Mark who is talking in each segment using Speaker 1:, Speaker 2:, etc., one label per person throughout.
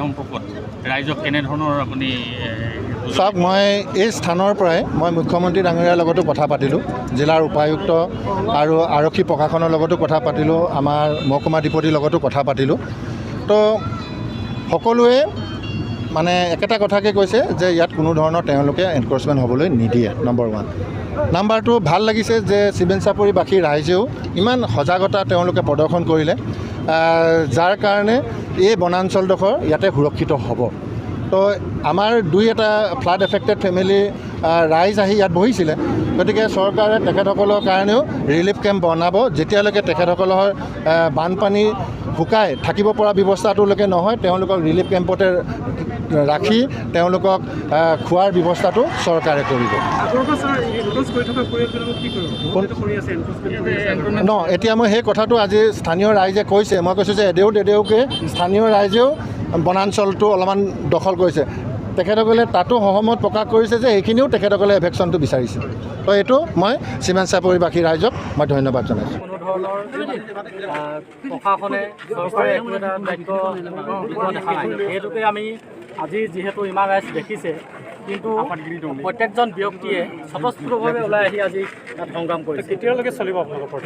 Speaker 1: সম্পৰ্কত ৰাইজক কেনেধৰণৰ আপুনি
Speaker 2: চাওক, মই এই স্থানৰ পৰাই মই মুখ্যমন্ত্ৰী ডাঙৰীয়াৰ লগতো কথা পাতিলোঁ, জিলাৰ উপায়ুক্ত আৰু আৰক্ষী প্ৰশাসনৰ লগতো কথা পাতিলোঁ, আমাৰ মহকুমাধিপতিৰ লগতো কথা পাতিলোঁ। তো সকলোৱে মানে একেটা কথাকে কৈছে যে ইয়াত কোনো ধৰণৰ তেওঁলোকে এনক্ৰ'চমেণ্ট হ'বলৈ নিদিয়ে, নম্বৰ 1। নাম্বাৰ 2, ভাল লাগিছে যে চিমেণ্ট চাপৰিবাসী ৰাইজেও ইমান সজাগতা তেওঁলোকে প্ৰদৰ্শন কৰিলে, যাৰ কাৰণে এই বনাঞ্চলডোখৰ ইয়াতে সুৰক্ষিত হ'ব। তো আমাৰ 2-এটা ফ্লাড এফেক্টেড ফেমিলি ৰাইজ আহি ইয়াত বহিছিলে, গতিকে চৰকাৰে তেখেতসকলৰ কাৰণেও ৰিলিফ কেম্প বনাব। যেতিয়ালৈকে তেখেতসকলৰ বানপানী শুকাই থাকিব পৰা ব্যৱস্থাটোলৈকে নহয়, তেওঁলোকক ৰিলিফ কেম্পতে ৰাখি তেওঁলোকক খোৱাৰ ব্যৱস্থাটো চৰকাৰে কৰিব। এতিয়া মই সেই কথাটো আজি স্থানীয় ৰাইজে কৈছে, মই কৈছোঁ যে এদেউকে স্থানীয় ৰাইজেও বনাঞ্চলটো অলপমান দখল কৰিছে। তেখেতসকলে তাতো সহমত প্ৰকাশ কৰিছে যে এইখিনিও তেখেতসকলে এভেকশ্যনটো বিচাৰিছে। তো এইটো মই চিমেণ্ট চাপৰিবাসী ৰাইজক মই ধন্যবাদ জনাইছোঁ।
Speaker 3: কোনো ধৰণৰ প্ৰশাসনে চৰকাৰে একো এটা দায়িত্ব দেখা নাই। সেইটোকে আমি আজি যিহেতু ইমান ৰাইজ দেখিছে, কিন্তু প্ৰত্যেকজন ব্যক্তিয়ে স্বতঃস্ফূৰ্তভাৱে ওলাই আহি আজি ইয়াত সংগ্ৰাম কৰিছে।
Speaker 4: কেতিয়ালৈকে চলিব আপোনালোকৰ?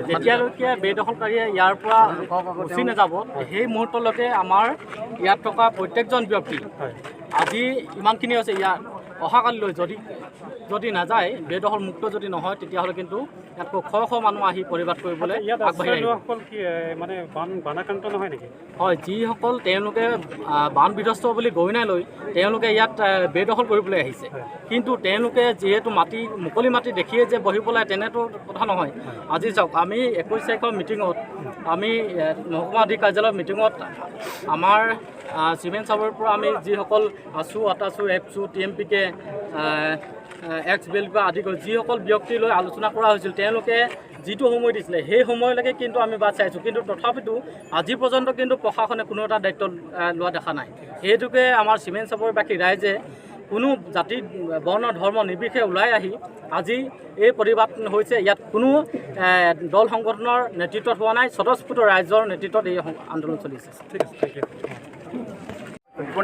Speaker 3: যেতিয়ালৈকে বেদখলকাৰীয়ে ইয়াৰ পৰা গুচি নাযাব, সেই মুহূৰ্তলৈকে আমাৰ ইয়াত থকা প্ৰত্যেকজন ব্যক্তি আজি ইমানখিনি হৈছে, ইয়াত অহাকালিলৈ যদি নাযায়, বেদখল মুক্ত যদি নহয়, তেতিয়াহ'লে কিন্তু ইয়াত শ মানুহ আহি প্ৰতিবাদ কৰিবলৈ আগবাঢ়ি আহিব।
Speaker 4: মানে বানাক্ৰান্ত নহয় নেকি?
Speaker 3: হয়, যিসকল তেওঁলোকে বান বিধ্বস্ত বুলি গণনাই লৈ তেওঁলোকে ইয়াত বেদখল কৰিবলৈ আহিছে, কিন্তু তেওঁলোকে যিহেতু মুকলি মাটি দেখিয়ে যে বহি পেলাই তেনেতো কথা নহয়। আজি চাওক, আমি 21 তাৰিখৰ মিটিঙত, আমি মহকুমা অধিক কাৰ্যালয়ৰ মিটিঙত আমাৰ চিমেণ্ট চাপৰিৰ পৰা আমি যিসকল আছু, আটাছু, এপছু, TMPK, XBL আদি কৰি যিসকল ব্যক্তি লৈ আলোচনা কৰা হৈছিল, তেওঁলোকে যিটো সময় দিছিলে সেই সময়লৈকে কিন্তু আমি বাট চাইছোঁ, কিন্তু তথাপিতো আজি পৰ্যন্ত কিন্তু প্ৰশাসনে কোনো এটা দায়িত্ব লোৱা দেখা নাই। সেইটোকে আমাৰ চিমেণ্ট চাপৰিবাসী ৰাইজে কোনো জাতি, বৰ্ণ, ধৰ্ম নিৰ্বিশেষে ওলাই আহি আজি এই প্ৰতিবাদ হৈছে। ইয়াত কোনো দল সংগঠনৰ নেতৃত্বত হোৱা নাই, স্বতঃস্ফূৰ্ত ৰাইজৰ নেতৃত্বত এই আন্দোলন চলিছে।
Speaker 4: ঠিক আছে, থেংক ইউ।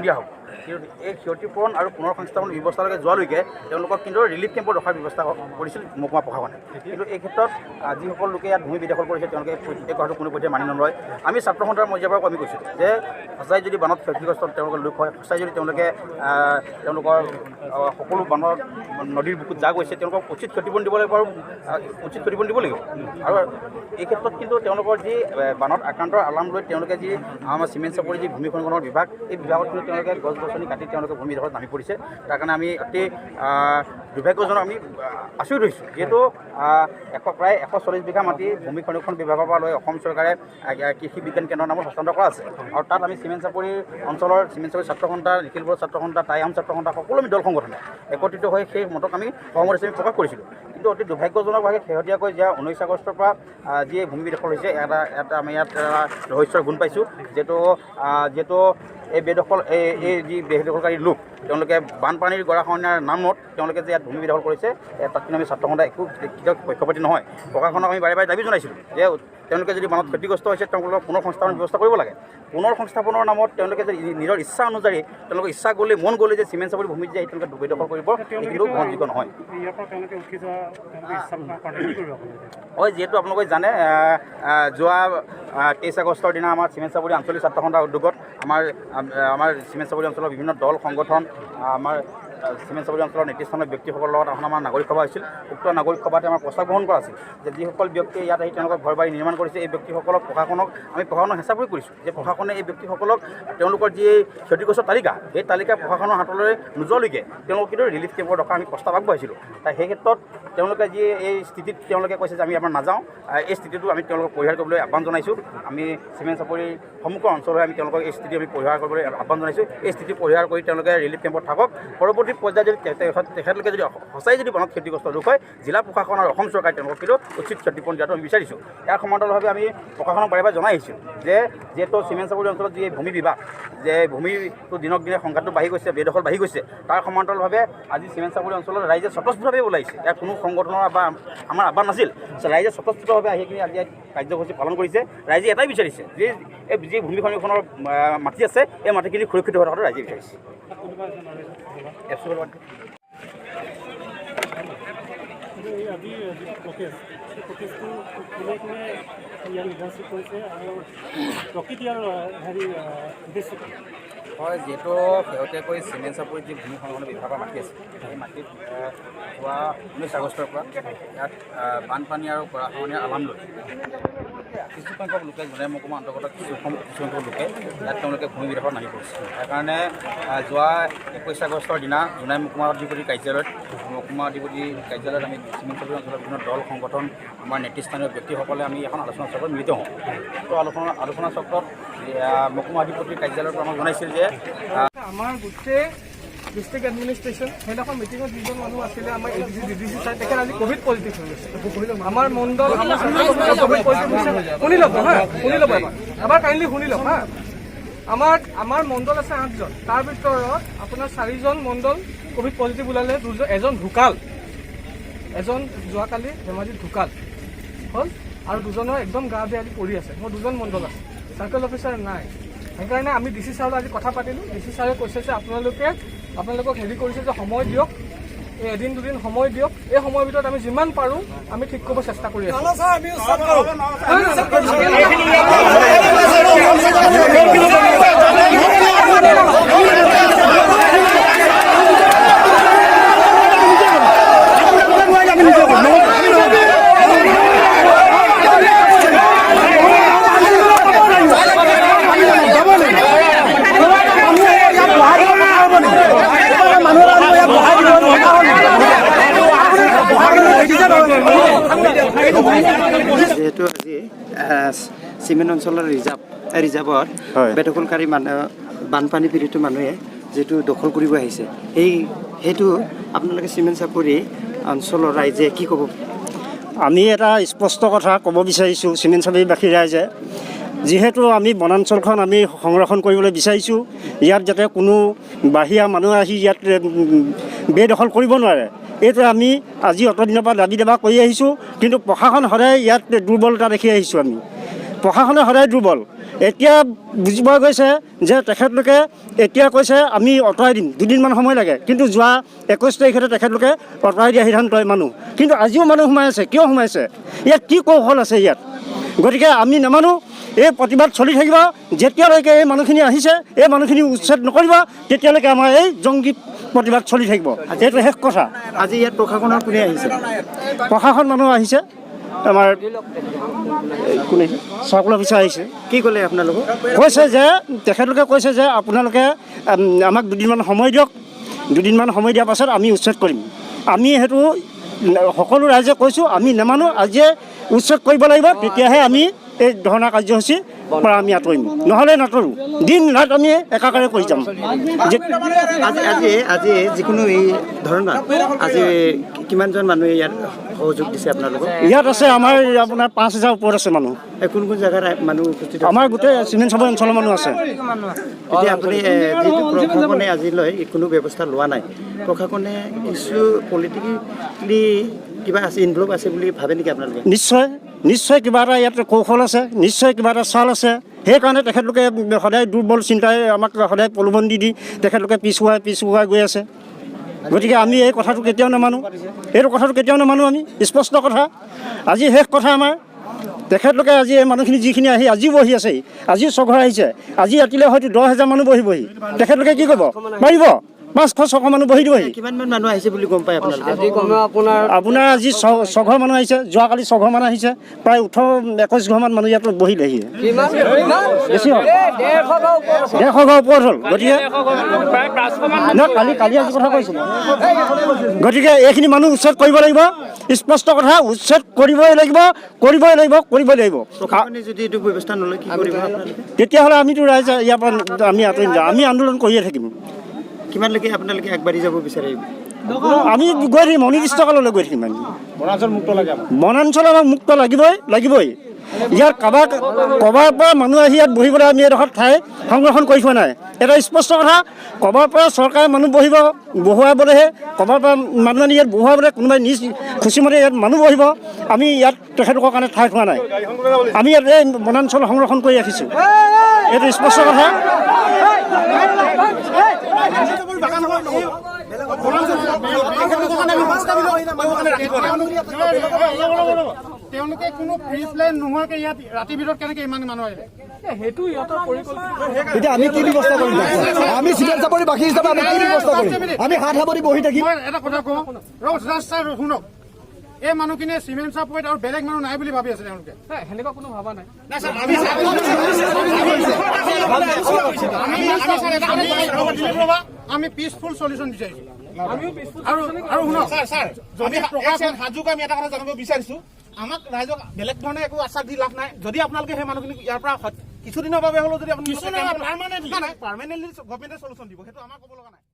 Speaker 5: দিয়া হ'ব, কিন্তু এই ক্ষতিপূৰণ আৰু পুনৰ সংস্থাপন ব্যৱস্থালৈকে যোৱালৈকে তেওঁলোকক কিন্তু ৰিলিফ কেম্পত ৰখাৰ ব্যৱস্থা কৰিছিল মহকুমা প্ৰশাসনে। কিন্তু এই ক্ষেত্ৰত যিসকল লোকে ইয়াত ভূমি বেদখল কৰিছে, তেওঁলোকে এই কথাটো কোনো পধ্যে মানি নলয়। আমি ছাত্ৰ সন্থাৰ মৰ্যাদাৰ পৰা আমি কৈছোঁ যে সঁচাই যদি বানত ক্ষতিগ্ৰস্ত তেওঁলোকৰ লোক হয়, সঁচাই যদি তেওঁলোকৰ সকলো বানৰ নদীৰ বুকুত যা গৈছে, তেওঁলোকক উচিত ক্ষতিপূৰণ দিব লাগিব আৰু উচিত ক্ষতিপূৰণ দিব লাগিব। আৰু এই ক্ষেত্ৰত কিন্তু তেওঁলোকৰ যি বানত আক্ৰান্তৰ আলাম লৈ তেওঁলোকে যি আমাৰ চিমেণ্ট চাপৰি যি ভূমি সংৰক্ষণৰ বিভাগ, এই বিভাগত কিন্তু তেওঁলোকে গছ-গছনি কাটি তেওঁলোকে ভূমি দখলত নামি পৰিছে। তাৰ কাৰণে আমি অতি দুৰ্ভাগ্যজনক, আমি আচৰিত হৈছোঁ। যিহেতু প্ৰায় 140 বিঘা মাটি ভূমি সংৰক্ষণ বিভাগৰ পৰা লৈ অসম চৰকাৰে কৃষি বিজ্ঞান কেন্দ্ৰৰ নামত হস্তান্তৰ কৰা আছে, আৰু তাত আমি চিমেণ্ট চাপৰি অঞ্চলৰ চিমেণ্ট চাপৰি ছাত্ৰ সন্থা, নিখিলপুৰ ছাত্ৰ সন্থা, টাইহাম ছাত্ৰ সন্থা, সকলো আমি দল সংগঠনে একত্ৰিত হৈ সেই মতক আমি সহমত হিচাপে প্ৰকাশ কৰিছিলোঁ। কিন্তু অতি দুৰ্ভাগ্যজনকভাৱে শেহতীয়াকৈ যে 19 আগষ্টৰ পৰা যি ভূমি দখল হৈছে, এটা আমি ইয়াত ৰহস্যৰ গুণ পাইছোঁ। যিহেতু এই বেদখল এই যি বেদখলকাৰী লোক, তেওঁলোকে বানপানীৰ গৰাখহনীয়াৰ নামত তেওঁলোকে যে ইয়াত ভূমি বেদখল কৰিছে, তাত কিন্তু আমি ছাত্ৰ সন্থা একো পক্ষপাতি নহয়। প্ৰশাসনক আমি বাৰে বাৰে দাবী জনাইছিলোঁ যে তেওঁলোকে যদি বানত ক্ষতিগ্ৰস্ত হৈছে, তেওঁলোকক পুনৰ সংস্থাপনৰ ব্যৱস্থা কৰিব লাগে। পুনৰ সংস্থাপনৰ নামত তেওঁলোকে যে নিজৰ ইচ্ছা অনুযায়ী তেওঁলোকৰ ইচ্ছা গ'লে মন গ'লে যে চিমেণ্ট চাপৰি ভূমিত যে তেওঁলোকে বেদখল কৰিব, কিন্তু গ্ৰহণযোগ্য নহয়। হয়, যিহেতু আপোনালোকে জানে, যোৱা 23 আগষ্টৰ দিনা আমাৰ চিমেণ্ট চাপৰি আঞ্চলিক ছাত্ৰ সন্থাৰ উদ্যোগত আমাৰ চিমেণ্ট চাপৰি অঞ্চলৰ বিভিন্ন দল সংগঠন, আমাৰ চিমেণ্ট চাপৰি অঞ্চলৰ নেতৃস্থানীয় ব্যক্তিসকলৰ লগত আমাৰ নাগৰিক সভা হৈছিল। উক্ত নাগৰিক সভাতে আমাৰ প্ৰস্তাৱ গ্ৰহণ কৰা আছিল যে যিসকল ব্যক্তিয়ে ইয়াত আহি তেওঁলোকৰ ঘৰ বাৰী নিৰ্মাণ কৰিছে, এই ব্যক্তিসকলক প্ৰশাসনক হেঁচা কৰি কৰিছোঁ যে প্ৰশাসনে এই ব্যক্তিসকলক তেওঁলোকৰ যি ক্ষতিগ্ৰস্ত তালিকা, সেই তালিকা প্ৰশাসনৰ হাতলৈ নোযোৱালৈকে তেওঁলোকক কিন্তু ৰিলিফ কেম্পত ৰখাৰ আমি প্ৰস্তাৱ আগবঢ়াইছিলোঁ। সেই ক্ষেত্ৰত তেওঁলোকে যি এই স্থিতিত তেওঁলোকে কৈছে যে আমি আমাৰ নাযাওঁ, এই স্থিতিটো আমি তেওঁলোকক পৰিহাৰ কৰিবলৈ আহ্বান জনাইছোঁ। আমি চিমেণ্ট চাপৰিৰ সন্মুখৰ অঞ্চললৈ আমি তেওঁলোকক এই স্থিতি আমি পৰিহাৰ কৰিবলৈ আহ্বান জনাইছোঁ। এই স্থিতি পৰিহাৰ কৰি তেওঁলোকে ৰিলিফ কেম্পত থাকক। পৰৱৰ্তী সামগ্ৰিক পৰ্যায়ত যদি তেখেতলোকে যদি সঁচাই যদি বানত ক্ষতিগ্ৰস্ত লোক হয়, জিলা প্ৰশাসন আৰু অসম চৰকাৰে তেওঁলোকক কিন্তু উচিত ক্ষতিপূৰণ দিয়াটো আমি বিচাৰিছোঁ। ইয়াৰ সমান্তৰালভাৱে আমি প্ৰশাসনক বাৰে বাৰে জনাই আহিছোঁ যে যিহেতু চিমেণ্ট চাপৰি অঞ্চলত যি ভূমি বিভাগ, যে ভূমিটো দিনক দিনে সংঘাতটো বাঢ়ি গৈছে, বেদখল বাঢ়ি গৈছে, তাৰ সমান্তৰালভাৱে আজি চিমেণ্ট চাপৰি অঞ্চলত ৰাইজে স্বতঃস্ফূৰ্তভাৱে ওলাইছে। ইয়াত কোনো সংগঠনৰ বা আমাৰ আহ্বান নাছিল। ৰাইজে স্বতঃস্ফূৰ্তভাৱে আহি কিনি আজি কাৰ্যসূচী পালন কৰিছে। ৰাইজে এটাই বিচাৰিছে যে এই যি ভূমি খনৰ মাটি আছে, এই মাটিখিনি সুৰক্ষিত হৈ থকাটো ৰাইজে বিচাৰিছে।
Speaker 4: আজি প্ৰটেষ্টটো কোনে কোনে ইয়াৰ লিডাৰশ্বিপ কৰিছে আৰু প্ৰকৃতিৰ হেৰি উদ্দেশ্য
Speaker 5: হয়, যিহেতু শেহতীয়াকৈ চিমেণ্ট চাপৰিত যি ভূমি সংৰক্ষণ বিভাগৰ মাটি আছে, সেই মাটিত যোৱা 19 আগষ্টৰ পৰা ইয়াত বানপানী আৰু গৰাখহনীয়াৰ আলাম লৈ কিছুসংখ্যক লোকে জোনাই মহকুমা অন্তৰ্গত কিছুসংখ্যক লোকে ইয়াত তেওঁলোকে ভূমি বিভাগত নামি পৰিছে। সেইকাৰণে যোৱা 21 আগষ্টৰ দিনা জোনাই মহকুমা অধিপতি কাৰ্যালয়ত আমি চিমেণ্ট চাপৰি অঞ্চলৰ বিভিন্ন দল সংগঠন, আমাৰ নেতৃস্থানীয় ব্যক্তিসকলে আমি এখন আলোচনা চক্ৰত মিলিত হওঁ। তো আলোচনা চক্ৰত মহকুমা অধিপতিৰ কাৰ্যালয়ৰ পৰা আমাক জনাইছিল যে
Speaker 6: আমাৰ গোটেই ডিষ্ট্ৰিক্ট এডমিনিষ্ট্ৰেশ্যন সেইদিনাখন মিটিঙত যিজন মানুহ আছিলে আমাৰ ADC DDC ছাৰ, তেখেত আজি ক'ভিড পজিটিভ হৈ গৈছে। আমাৰ মণ্ডল ক'ভিড পজিটিভ হৈছে। শুনি ল'ব এবাৰ কাইণ্ডলি শুনি লওক হা। আমাৰ মণ্ডল আছে 8জন, তাৰ ভিতৰত আপোনাৰ 4জন মণ্ডল ক'ভিড পজিটিভ ওলালে, এজন ঢুকাল, এজন যোৱাকালি ধেমাজিত ঢুকাল হ'ল, আৰু দুজনৰ একদম গা বেয়া পৰি আছে। মোৰ 2জন মণ্ডল আছে, চাৰ্কেল অফিচাৰ নাই। সেইকাৰণে আমি DC ছাৰৰ আজি কথা পাতিলোঁ। DC ছাৰে কৈছে যে আপোনালোকক হেৰি কৰিছে যে সময় দিয়ক, এই এদিন দুদিন সময় দিয়ক, এই সময়ৰ ভিতৰত আমি যিমান পাৰোঁ আমি ঠিক কৰিব চেষ্টা কৰি আছোঁ।
Speaker 7: যিহেতু আজি চিমেণ্ট অঞ্চলৰ ৰিজাৰ্ভত বেদখলকাৰী বানপানী পীড়িত মানুহে যিটো দখল কৰিব আহিছে, সেইটো আপোনালোকে চিমেণ্ট চাপৰি অঞ্চলৰ ৰাইজে কি ক'ব?
Speaker 8: আমি এটা স্পষ্ট কথা ক'ব বিচাৰিছোঁ চিমেণ্ট চাপৰিবাসী ৰাইজে, যিহেতু আমি বনাঞ্চলখন আমি সংৰক্ষণ কৰিবলৈ বিচাৰিছোঁ। ইয়াত যাতে কোনো বাহিৰা মানুহ আহি ইয়াত বেদখল কৰিব নোৱাৰে, এইটো আমি আজি অতদিনৰ পৰা দাবী দাবা কৰি আহিছোঁ। কিন্তু প্ৰশাসন সদায় ইয়াত দুৰ্বলতা দেখি আহিছোঁ। আমি প্ৰশাসনে সদায় দুৰ্বল। এতিয়া বুজি পোৱা গৈছে যে তেখেতলোকে এতিয়া কৈছে আমি আঁতৰাই দিম, 2দিনমান সময় লাগে, কিন্তু যোৱা 21 তাৰিখতে তেখেতলোকে আঁতৰাই দিয়া সিদ্ধান্ত লয় মানুহ। কিন্তু আজিও মানুহ সোমাই আছে। কিয় সোমাইছে? ইয়াত কি কৌশল আছে ইয়াত? গতিকে আমি নামানো, এই প্ৰতিবাদ চলি থাকিব যেতিয়ালৈকে এই মানুহখিনি আহিছে, এই মানুহখিনি উচ্ছেদ নকৰিব তেতিয়ালৈকে আমাৰ এই জংগী প্ৰতিবাদ চলি থাকিব। এইটো শেষ কথা।
Speaker 7: আজি ইয়াত প্ৰশাসনৰ কোনে আহিছে?
Speaker 8: প্ৰশাসন মানুহ আহিছে, আমাৰ কোনে চাৰ্কল অফিচাৰ আহিছে।
Speaker 7: কি ক'লে আপোনালোকক?
Speaker 8: কৈছে যে তেখেতলোকে কৈছে যে আপোনালোকে আমাক 2দিনমান সময় দিয়ক, 2দিনমান সময় দিয়াৰ পাছত আমি উচ্ছেদ কৰিম। আমি সেইটো সকলো ৰাইজে কৈছোঁ, আমি নামানো। আজিয়ে উচ্ছেদ কৰিব লাগিব, তেতিয়াহে আমি এই ধৰ্ণা কাৰ্যসূচীৰ পৰা আমি আঁতৰিম, নহ'লে নাতৰোঁ। দিন ৰাত আমি একাকাৰে কৰি যাম।
Speaker 7: আজি যিকোনো এই ধৰণৰ আজি কিমানজন মানুহে ইয়াত সহযোগ দিছে আপোনালোকক?
Speaker 8: ইয়াত আছে আমাৰ আপোনাৰ 5000 ওপৰত আছে মানুহ।
Speaker 7: কোন কোন জেগাৰ মানুহ উপস্থিত?
Speaker 8: আমাৰ গোটেই চিমেণ্ট চাপৰি অঞ্চলৰ মানুহ আছে।
Speaker 7: এতিয়া আপুনি যিটো প্ৰশাসনে আজিলৈ কোনো ব্যৱস্থা লোৱা নাই, প্ৰশাসনে কিছু পলিটিকেলি কিবা আছে, ইনভলভ আছে বুলি ভাবে নেকি আপোনালোকে?
Speaker 8: নিশ্চয় কিবা এটা ইয়াত কৌশল আছে, নিশ্চয় কিবা এটা চাল আছে। সেইকাৰণে তেখেতলোকে সদায় দুৰ্বল চিন্তাই আমাক সদায় প্ৰলোভন দি তেখেতলোকে পিছুৱাই গৈ আছে। গতিকে আমি এই কথাটো কেতিয়াও নামানো, আমি স্পষ্ট কথা। আজি শেষ কথা আমাৰ। তেখেতলোকে আজি এই মানুহখিনি যিখিনি আহি আজিও বহি আছে, আজিও চঘৰ আহিছে, আজি ৰাতিলৈ হয়তো 10,000 মানুহ বহি তেখেতলোকে কি কৰিব পাৰিব? 500-600 মানুহ বহি দিবহি।
Speaker 7: কিমানমান মানুহ আহিছে বুলি গম পায় আপোনালোকে?
Speaker 8: আপোনাৰ আজি 6 ঘৰ মানুহ আহিছে, যোৱাকালি 6 ঘৰ মানুহ আহিছে, প্ৰায় 18-21 ঘৰমান মানুহ ইয়াত বহিলেহি। বেছি হ'ল, 150 ঘৰ ওপৰত হ'ল। গতিকে কালি আজি কথা কৈছিলোঁ। গতিকে এইখিনি মানুহ উচ্ছেদ কৰিব লাগিব, স্পষ্ট কথা। উচ্ছেদ কৰিবই লাগিব।
Speaker 7: যদি এইটো ব্যৱস্থা নলয় কি কৰিব?
Speaker 8: তেতিয়াহ'লে আমিতো ৰাইজ ইয়াৰ পৰা আমি আঁতৰিম যাম, আমি আন্দোলন কৰিয়ে থাকিম।
Speaker 7: কিমানলৈকে আপোনালোকে আগবাঢ়ি যাব বিচাৰে
Speaker 8: আমি গৈ থাকিম অনিৰ্দিষ্টকাললৈ গৈ থাকিম আমি বনাঞ্চল আমাক মুক্ত লাগিবই ইয়াৰ কবাৰ পৰা মানুহ আহি ইয়াত বহিবলৈ আমি এডোখৰ ঠাই সংৰক্ষণ কৰি থোৱা নাই এটা স্পষ্ট কথা কবাৰ পৰা চৰকাৰে মানুহ বহুৱাবলৈহে কবাৰ পৰা মানুহ আনি ইয়াত বহুৱাবলৈ কোনোবাই নিজ খুচিমতে ইয়াত মানুহ বহিব আমি ইয়াত তেখেতলোকৰ কাৰণে ঠাই থোৱা নাই আমি ইয়াত এই বনাঞ্চল সংৰক্ষণ কৰি ৰাখিছোঁ এইটো স্পষ্ট কথা
Speaker 9: তেওঁলোকে কোনো ফ্ৰিজ লাইন নোহোৱাকৈ ইয়াত ৰাতিৰ ভিতৰত কেনেকৈ ইমান মানুহ আহিলে
Speaker 6: সেইটো ইহঁতৰ পৰিকল্পনা
Speaker 10: এতিয়া আমি কি ব্যৱস্থা কৰিম আমি চিমেণ্ট চাপৰি বাকী হিচাপে আমি কি ব্যৱস্থা কৰিম আমি হাত সাৱটি বহি থাকিম
Speaker 9: মই এটা কথা কওঁ ৰাস্তাৰ শুনক এই মানুহখিনিয়ে চিমেণ্ট চাপৰিত আৰু বেলেগ মানুহ নাই বুলি ভাবি আছে তেওঁলোকে
Speaker 6: সেনেকুৱা কোনো ভবা নাই
Speaker 9: আমি পিচফুল চলিউশ্যন বিচাৰিছোঁ
Speaker 6: আমিও পিছফুল
Speaker 9: আৰু শুনক যদি সাজুক আমি এটা কথা জানিব বিচাৰিছোঁ আমাক ৰাইজক বেলেগ ধৰণে একো আশ্বাস দি লাভ নাই যদি আপোনালোকে সেই মানুহখিনিক ইয়াৰ পৰা কিছুদিনৰ বাবে হ'লেও যদি আপুনি পাৰ্মানেণ্টলি গভৰ্ণমেণ্টে চলিউশ্যন দিব সেইটো আমাৰ ক'ব লগা নাই